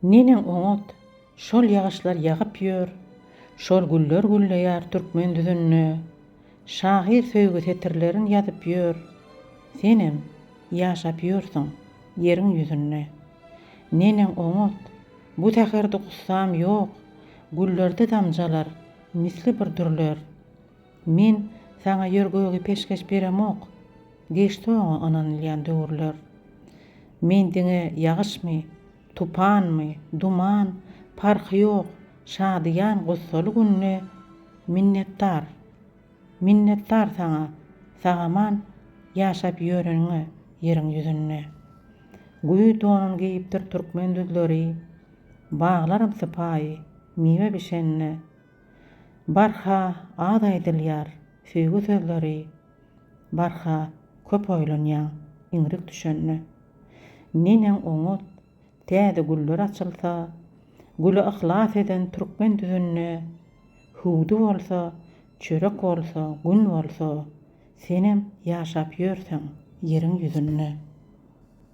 Nenen oňat, şol ýagyşlar ýagyp ýör, şol güller gülleýär türkmen düzünne. Şahyr söýgü tetirlerin ýazyp ýör. Senem ýaşap ýörsiň ýeriň ýüzünde. Nenen oňat, bu täherde gussam ýok, güllerde damjalar misli bir dürler. Men saňa ýörgegi peşkeş beremok, geçdi oňa anan ilýän döwürler. Men diňe ýagyşmy, tupanmy, duman, parky ýok, şadyýan gussaly günne minnetdar. Minnetdar saňa, sagaman ýaşap ýöreniňe ýeriň ýüzünde. Güýü donun giyipdir türkmen düzleri, bağlarym sypaýy, miwe bişenne. Barha az aýdylýar söýgü sözleri, barha köp oýlanýan iňrik düşenne. Nenen oňat, täze güller açylsa, güle ihlas eden türkmen düzünne, huwdy bolsa, çörek bolsa, gün bolsa, senem ýaşap ýörsiň ýeriň ýüzünde.